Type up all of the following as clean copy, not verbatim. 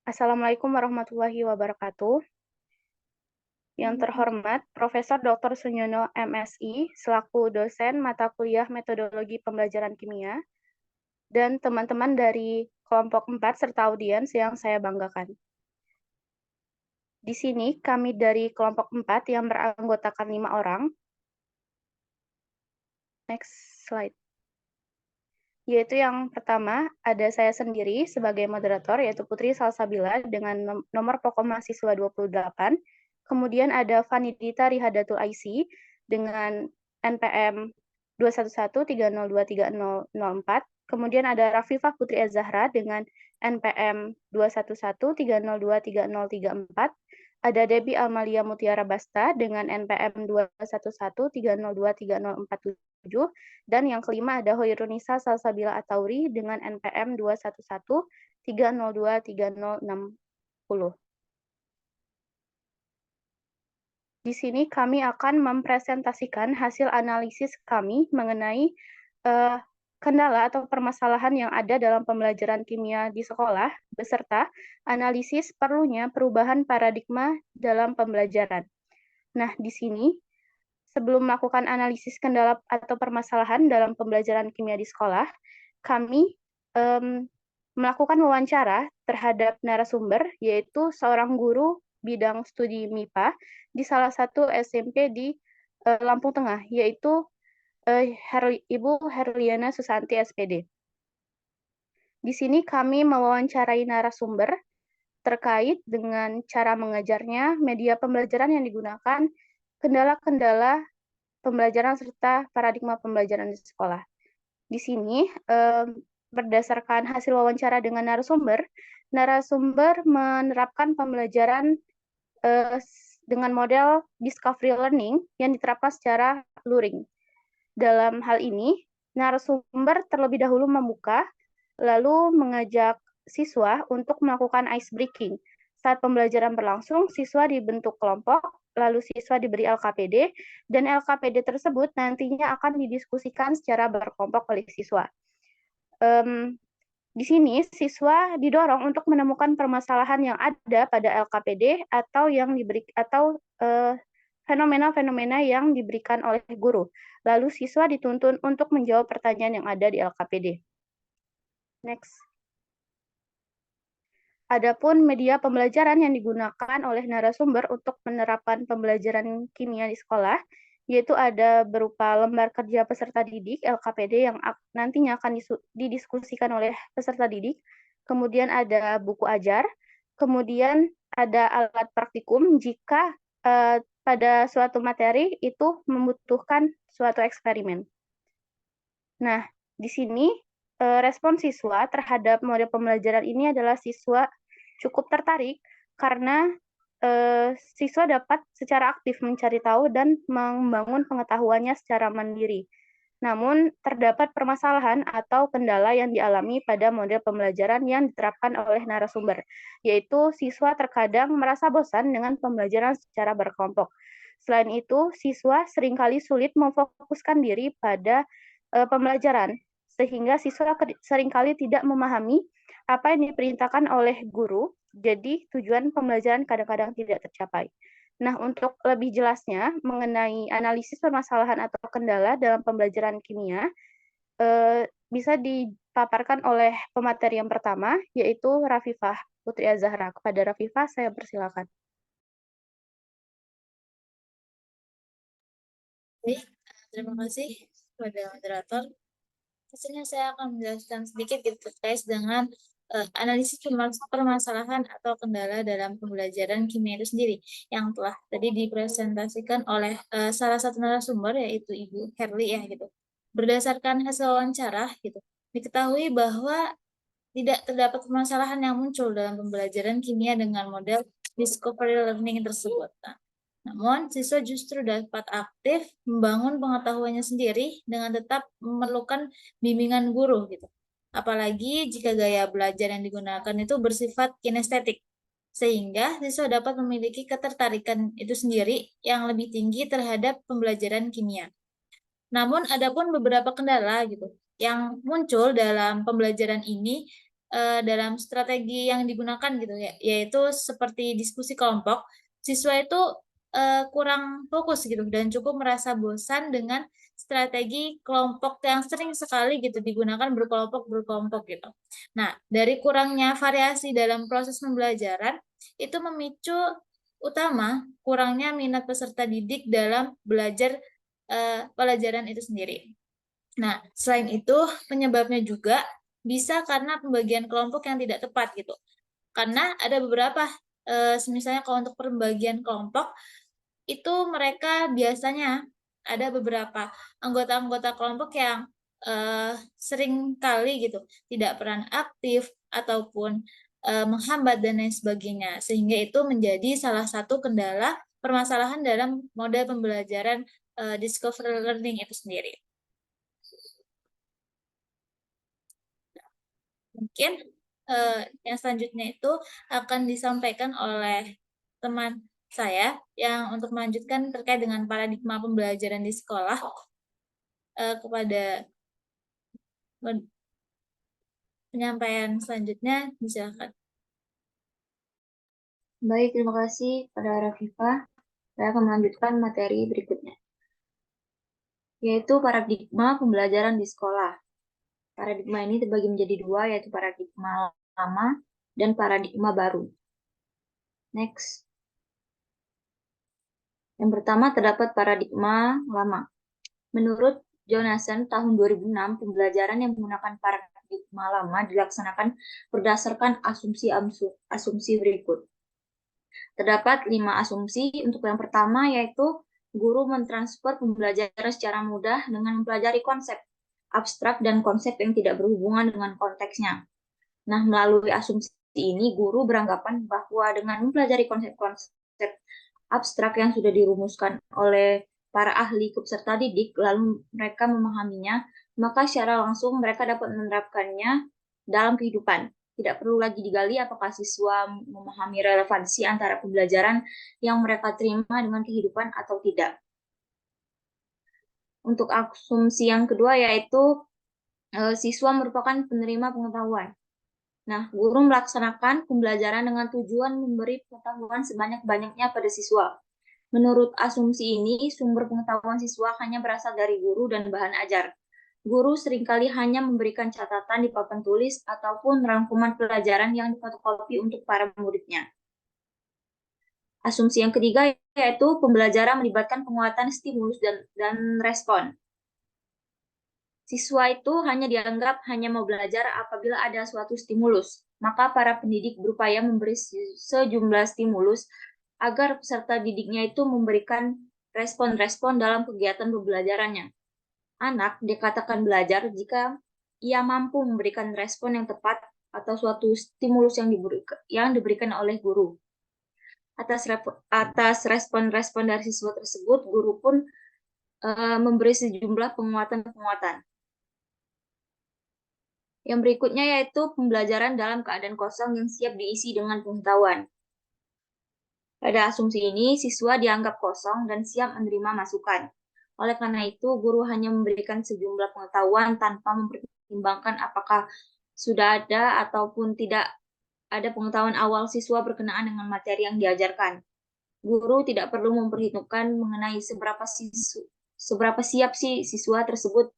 Assalamualaikum warahmatullahi wabarakatuh. Yang terhormat Profesor Dr. Sunyono MSI selaku dosen mata kuliah Metodologi Pembelajaran Kimia dan teman-teman dari kelompok 4 serta audiens yang saya banggakan. Di sini kami dari kelompok 4 yang beranggotakan 5 orang. Next slide. Yaitu yang pertama, ada saya sendiri sebagai moderator, yaitu Putri Salsabila dengan nomor pokok mahasiswa 28. Kemudian ada Vanidita Rihadatul IC dengan NPM 21130230004. Kemudian ada Rafifah Putri Az-Zahra dengan NPM 21130230034. Ada Debbie Almalia Mutiara Basta dengan NPM 211302304. Dan yang kelima ada Hoirunisa Salsabila Atauri dengan NPM 21130230060. Di sini kami akan mempresentasikan hasil analisis kami mengenai kendala atau permasalahan yang ada dalam pembelajaran kimia di sekolah, beserta analisis perlunya perubahan paradigma dalam pembelajaran. Nah, di sini sebelum melakukan analisis kendala atau permasalahan dalam pembelajaran kimia di sekolah, kami melakukan wawancara terhadap narasumber, yaitu seorang guru bidang studi MIPA di salah satu SMP di Lampung Tengah, yaitu Ibu Herliana Susanti SPD. Di sini kami mewawancarai narasumber terkait dengan cara mengajarnya, media pembelajaran yang digunakan, kendala-kendala pembelajaran serta paradigma pembelajaran di sekolah. Di sini berdasarkan hasil wawancara dengan narasumber menerapkan pembelajaran dengan model discovery learning yang diterapkan secara luring. Dalam hal ini, narasumber terlebih dahulu membuka, lalu mengajak siswa untuk melakukan ice breaking. Saat pembelajaran berlangsung, siswa dibentuk kelompok, lalu siswa diberi LKPD, dan LKPD tersebut nantinya akan didiskusikan secara berkelompok oleh siswa. Di sini, siswa didorong untuk menemukan permasalahan yang ada pada LKPD atau yang fenomena-fenomena yang diberikan oleh guru. Lalu siswa dituntun untuk menjawab pertanyaan yang ada di LKPD. Next. Adapun media pembelajaran yang digunakan oleh narasumber untuk menerapkan pembelajaran kimia di sekolah, yaitu ada berupa lembar kerja peserta didik (LKPD) yang nantinya akan didiskusikan oleh peserta didik, kemudian ada buku ajar, kemudian ada alat praktikum jika pada suatu materi itu membutuhkan suatu eksperimen. Nah, di sini respon siswa terhadap model pembelajaran ini adalah siswa cukup tertarik karena siswa dapat secara aktif mencari tahu dan membangun pengetahuannya secara mandiri. Namun, terdapat permasalahan atau kendala yang dialami pada model pembelajaran yang diterapkan oleh narasumber, yaitu siswa terkadang merasa bosan dengan pembelajaran secara berkelompok. Selain itu, siswa seringkali sulit memfokuskan diri pada pembelajaran, sehingga siswa seringkali tidak memahami apa yang diperintahkan oleh guru, jadi tujuan pembelajaran kadang-kadang tidak tercapai. Nah, untuk lebih jelasnya mengenai analisis permasalahan atau kendala dalam pembelajaran kimia, bisa dipaparkan oleh pemateri yang pertama, yaitu Rafifah Putri Az-Zahra. Kepada Rafifah, saya persilakan. Baik, terima kasih kepada moderator. Pastinya saya akan menjelaskan sedikit terkait dengan analisis permasalahan atau kendala dalam pembelajaran kimia itu sendiri yang telah tadi dipresentasikan oleh salah satu narasumber, yaitu Ibu Herli ya gitu. Berdasarkan hasil wawancara gitu, diketahui bahwa tidak terdapat permasalahan yang muncul dalam pembelajaran kimia dengan model discovery learning tersebut. Namun, siswa justru dapat aktif membangun pengetahuannya sendiri dengan tetap memerlukan bimbingan guru gitu. Apalagi jika gaya belajar yang digunakan itu bersifat kinestetik, sehingga siswa dapat memiliki ketertarikan itu sendiri yang lebih tinggi terhadap pembelajaran kimia. Namun, ada pun beberapa kendala gitu yang muncul dalam pembelajaran ini dalam strategi yang digunakan gitu ya, yaitu seperti diskusi kelompok, siswa itu kurang fokus gitu dan cukup merasa bosan dengan strategi kelompok yang sering sekali gitu digunakan berkelompok gitu. Nah, dari kurangnya variasi dalam proses pembelajaran itu memicu utama kurangnya minat peserta didik dalam belajar pelajaran itu sendiri. Nah, selain itu penyebabnya juga bisa karena pembagian kelompok yang tidak tepat gitu. Karena ada beberapa, misalnya kalau untuk pembagian kelompok, itu mereka biasanya ada beberapa anggota-anggota kelompok yang, sering kali gitu tidak peran aktif ataupun, menghambat dan lain sebagainya. Sehingga itu menjadi salah satu kendala permasalahan dalam model pembelajaran, discovery learning itu sendiri. Mungkin, yang selanjutnya itu akan disampaikan oleh teman saya yang untuk melanjutkan terkait dengan paradigma pembelajaran di sekolah, kepada penyampaian selanjutnya, silakan. Baik, terima kasih pada Rafifah. Saya akan melanjutkan materi berikutnya, yaitu paradigma pembelajaran di sekolah. Paradigma ini terbagi menjadi dua, yaitu paradigma lama dan paradigma baru. Next. Yang pertama terdapat paradigma lama. Menurut Jonasson tahun 2006, pembelajaran yang menggunakan paradigma lama dilaksanakan berdasarkan asumsi berikut. Terdapat 5 asumsi. Untuk yang pertama yaitu guru mentransfer pembelajaran secara mudah dengan mempelajari konsep abstrak dan konsep yang tidak berhubungan dengan konteksnya. Nah, melalui asumsi ini, guru beranggapan bahwa dengan mempelajari konsep-konsep abstrak yang sudah dirumuskan oleh para ahli peserta didik, lalu mereka memahaminya, maka secara langsung mereka dapat menerapkannya dalam kehidupan. Tidak perlu lagi digali apakah siswa memahami relevansi antara pembelajaran yang mereka terima dengan kehidupan atau tidak. Untuk asumsi yang kedua yaitu siswa merupakan penerima pengetahuan. Nah, guru melaksanakan pembelajaran dengan tujuan memberi pengetahuan sebanyak-banyaknya pada siswa. Menurut asumsi ini, sumber pengetahuan siswa hanya berasal dari guru dan bahan ajar. Guru seringkali hanya memberikan catatan di papan tulis ataupun rangkuman pelajaran yang difotokopi untuk para muridnya. Asumsi yang ketiga yaitu pembelajaran melibatkan penguatan stimulus dan respon. Siswa itu hanya dianggap hanya mau belajar apabila ada suatu stimulus. Maka para pendidik berupaya memberi sejumlah stimulus agar peserta didiknya itu memberikan respon-respon dalam kegiatan pembelajarannya. Anak dikatakan belajar jika ia mampu memberikan respon yang tepat atau suatu stimulus yang diberikan oleh guru. Atas respon-respon dari siswa tersebut, guru pun memberi sejumlah penguatan-penguatan. Yang berikutnya yaitu pembelajaran dalam keadaan kosong yang siap diisi dengan pengetahuan. Pada asumsi ini, siswa dianggap kosong dan siap menerima masukan. Oleh karena itu, guru hanya memberikan sejumlah pengetahuan tanpa mempertimbangkan apakah sudah ada ataupun tidak ada pengetahuan awal siswa berkenaan dengan materi yang diajarkan. Guru tidak perlu memperhitungkan mengenai seberapa siap siswa tersebut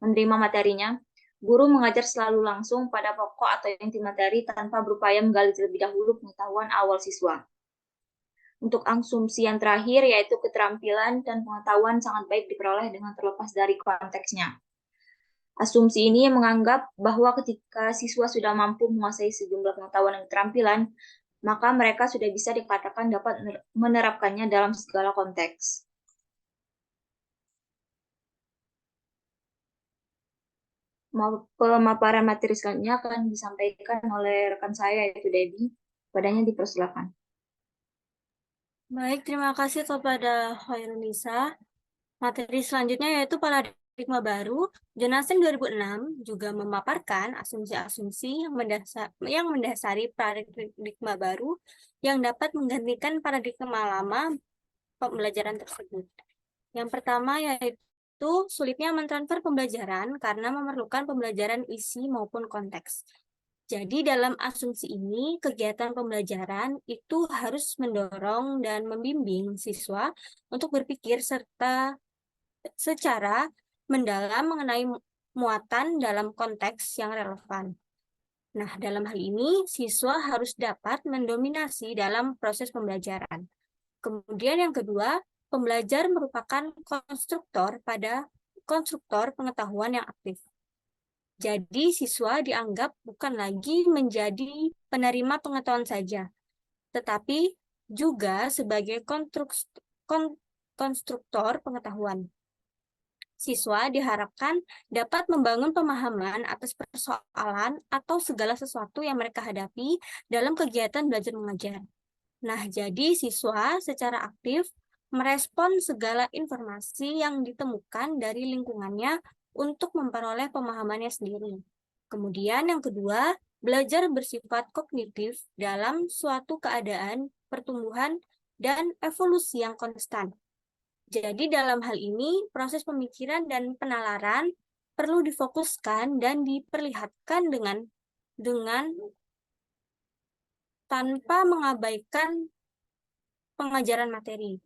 menerima materinya. Guru mengajar selalu langsung pada pokok atau inti materi tanpa berupaya menggali terlebih dahulu pengetahuan awal siswa. Untuk asumsi yang terakhir yaitu keterampilan dan pengetahuan sangat baik diperoleh dengan terlepas dari konteksnya. Asumsi ini menganggap bahwa ketika siswa sudah mampu menguasai sejumlah pengetahuan dan keterampilan, maka mereka sudah bisa dikatakan dapat menerapkannya dalam segala konteks. Pemaparan materi selanjutnya akan disampaikan oleh rekan saya yaitu Debbie. Padanya dipersilakan. Baik, terima kasih kepada Hoirunisa. Materi selanjutnya yaitu paradigma baru. Jonasson 2006 juga memaparkan asumsi-asumsi yang mendasari paradigma baru yang dapat menggantikan paradigma lama pembelajaran tersebut. Yang pertama yaitu sulitnya mentransfer pembelajaran karena memerlukan pembelajaran isi maupun konteks. Jadi dalam asumsi ini, kegiatan pembelajaran itu harus mendorong dan membimbing siswa untuk berpikir serta secara mendalam mengenai muatan dalam konteks yang relevan. Nah, dalam hal ini, siswa harus dapat mendominasi dalam proses pembelajaran. Kemudian yang kedua, pembelajar merupakan konstruktor pengetahuan yang aktif. Jadi, siswa dianggap bukan lagi menjadi penerima pengetahuan saja, tetapi juga sebagai konstruktor pengetahuan. Siswa diharapkan dapat membangun pemahaman atas persoalan atau segala sesuatu yang mereka hadapi dalam kegiatan belajar mengajar. Nah, jadi siswa secara aktif merespon segala informasi yang ditemukan dari lingkungannya untuk memperoleh pemahamannya sendiri. Kemudian yang kedua, belajar bersifat kognitif dalam suatu keadaan pertumbuhan dan evolusi yang konstan. Jadi dalam hal ini, proses pemikiran dan penalaran perlu difokuskan dan diperlihatkan dengan tanpa mengabaikan pengajaran materi.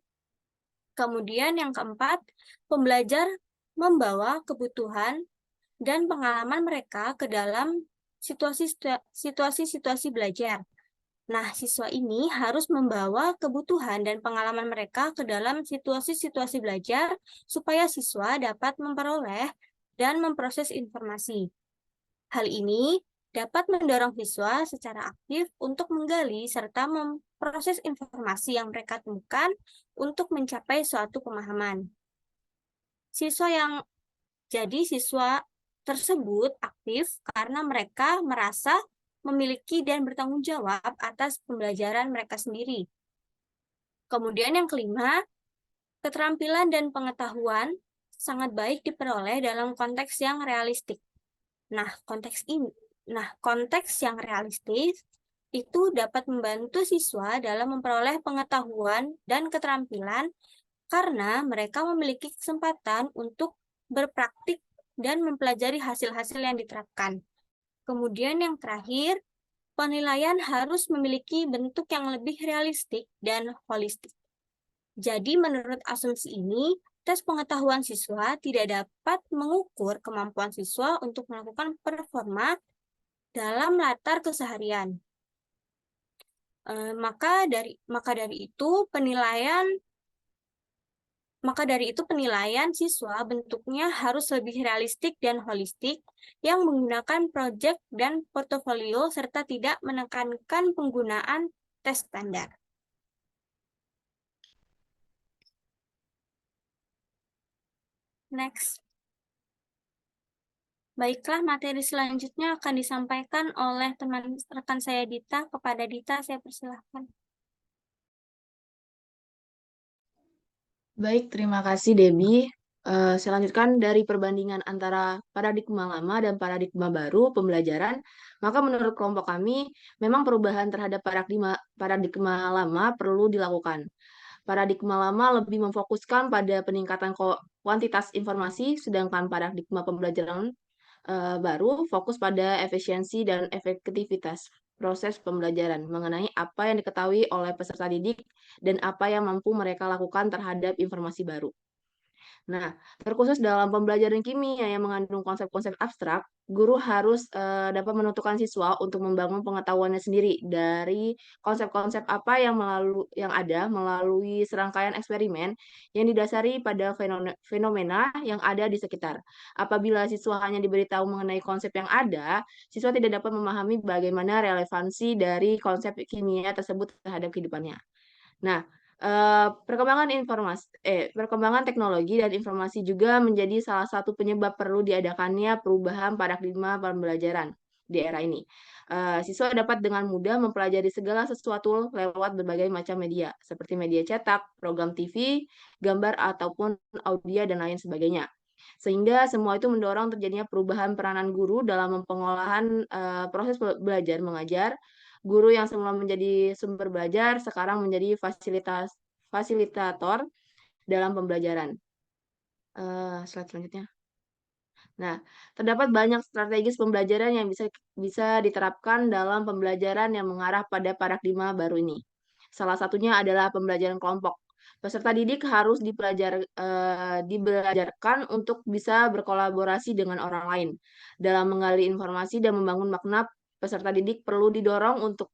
Kemudian yang keempat, pembelajar membawa kebutuhan dan pengalaman mereka ke dalam situasi-situasi belajar. Nah, siswa ini harus membawa kebutuhan dan pengalaman mereka ke dalam situasi-situasi belajar supaya siswa dapat memperoleh dan memproses informasi. Hal ini dapat mendorong siswa secara aktif untuk menggali serta memproses informasi yang mereka temukan untuk mencapai suatu pemahaman. Siswa tersebut aktif karena mereka merasa memiliki dan bertanggung jawab atas pembelajaran mereka sendiri. Kemudian yang kelima, keterampilan dan pengetahuan sangat baik diperoleh dalam konteks yang realistik. Nah, konteks yang realistis itu dapat membantu siswa dalam memperoleh pengetahuan dan keterampilan karena mereka memiliki kesempatan untuk berpraktik dan mempelajari hasil-hasil yang diterapkan. Kemudian yang terakhir, penilaian harus memiliki bentuk yang lebih realistik dan holistik. Jadi menurut asumsi ini, tes pengetahuan siswa tidak dapat mengukur kemampuan siswa untuk melakukan performa dalam latar keseharian. Maka dari itu penilaian siswa bentuknya harus lebih realistik dan holistik yang menggunakan proyek dan portofolio serta tidak menekankan penggunaan tes standar. Next. Baiklah, materi selanjutnya akan disampaikan oleh teman rekan saya Dita. Kepada Dita, saya persilahkan. Baik, terima kasih Debbie. Saya lanjutkan dari perbandingan antara paradigma lama dan paradigma baru pembelajaran. Maka menurut kelompok kami, memang perubahan terhadap paradigma lama perlu dilakukan. Paradigma lama lebih memfokuskan pada peningkatan kuantitas informasi, sedangkan paradigma pembelajaran baru fokus pada efisiensi dan efektivitas proses pembelajaran mengenai apa yang diketahui oleh peserta didik dan apa yang mampu mereka lakukan terhadap informasi baru. Nah, terkhusus dalam pembelajaran kimia yang mengandung konsep-konsep abstrak, guru harus dapat menentukan siswa untuk membangun pengetahuannya sendiri dari konsep-konsep apa yang ada melalui serangkaian eksperimen yang didasari pada fenomena yang ada di sekitar. Apabila siswa hanya diberitahu mengenai konsep yang ada, siswa tidak dapat memahami bagaimana relevansi dari konsep kimia tersebut terhadap kehidupannya. Nah, perkembangan teknologi dan informasi juga menjadi salah satu penyebab perlu diadakannya perubahan paradigma pembelajaran di era ini. Siswa dapat dengan mudah mempelajari segala sesuatu lewat berbagai macam media, seperti media cetak, program TV, gambar, ataupun audio, dan lain sebagainya. Sehingga semua itu mendorong terjadinya perubahan peranan guru dalam pengolahan proses belajar mengajar. Guru yang semula menjadi sumber belajar sekarang menjadi fasilitator dalam pembelajaran. Slide selanjutnya. Nah, terdapat banyak strategis pembelajaran yang bisa diterapkan dalam pembelajaran yang mengarah pada paradigma baru ini. Salah satunya adalah pembelajaran kelompok. Peserta didik harus dibelajarkan untuk bisa berkolaborasi dengan orang lain. Dalam menggali informasi dan membangun makna, peserta didik perlu didorong untuk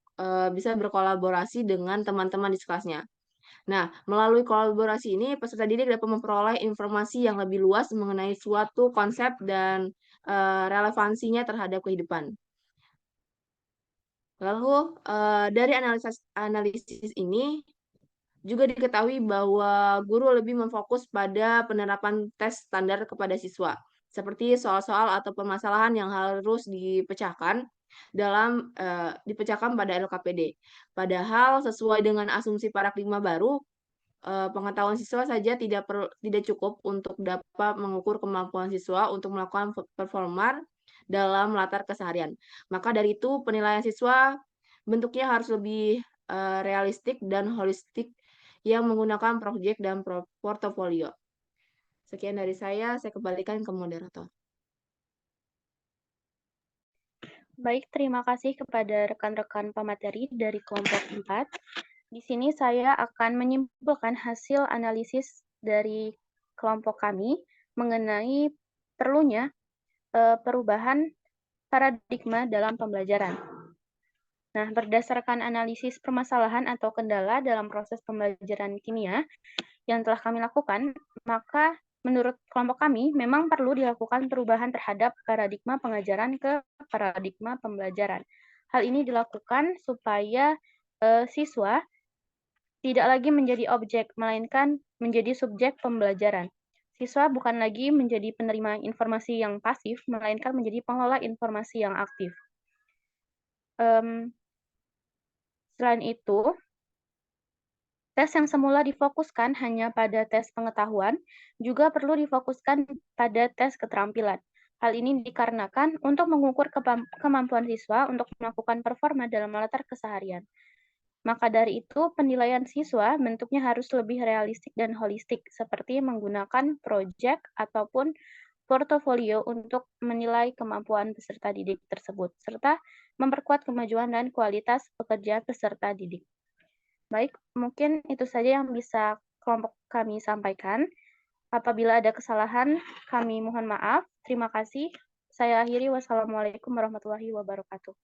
bisa berkolaborasi dengan teman-teman di kelasnya. Nah, melalui kolaborasi ini, peserta didik dapat memperoleh informasi yang lebih luas mengenai suatu konsep dan relevansinya terhadap kehidupan. Lalu, dari analisis ini juga diketahui bahwa guru lebih memfokus pada penerapan tes standar kepada siswa, seperti soal-soal atau permasalahan yang harus dipecahkan pada LKPD. Padahal sesuai dengan asumsi paradigma baru, pengetahuan siswa saja tidak cukup untuk dapat mengukur kemampuan siswa untuk melakukan performa dalam latar keseharian. Maka dari itu penilaian siswa bentuknya harus lebih realistik dan holistik yang menggunakan proyek dan portofolio. Sekian dari saya kembalikan ke moderator. Baik, terima kasih kepada rekan-rekan pemateri dari kelompok 4. Di sini saya akan menyimpulkan hasil analisis dari kelompok kami mengenai perlunya perubahan paradigma dalam pembelajaran. Nah, berdasarkan analisis permasalahan atau kendala dalam proses pembelajaran kimia yang telah kami lakukan, maka menurut kelompok kami memang perlu dilakukan perubahan terhadap paradigma pengajaran ke paradigma pembelajaran. Hal ini dilakukan supaya siswa tidak lagi menjadi objek, melainkan menjadi subjek pembelajaran. Siswa bukan lagi menjadi penerima informasi yang pasif, melainkan menjadi pengelola informasi yang aktif. Selain itu, tes yang semula difokuskan hanya pada tes pengetahuan juga perlu difokuskan pada tes keterampilan. Hal ini dikarenakan untuk mengukur kemampuan siswa untuk melakukan performa dalam latar keseharian. Maka dari itu, penilaian siswa bentuknya harus lebih realistik dan holistik, seperti menggunakan proyek ataupun portofolio untuk menilai kemampuan peserta didik tersebut, serta memperkuat kemajuan dan kualitas pekerjaan peserta didik. Baik, mungkin itu saja yang bisa kelompok kami sampaikan. Apabila ada kesalahan, kami mohon maaf. Terima kasih. Saya akhiri. Wassalamualaikum warahmatullahi wabarakatuh.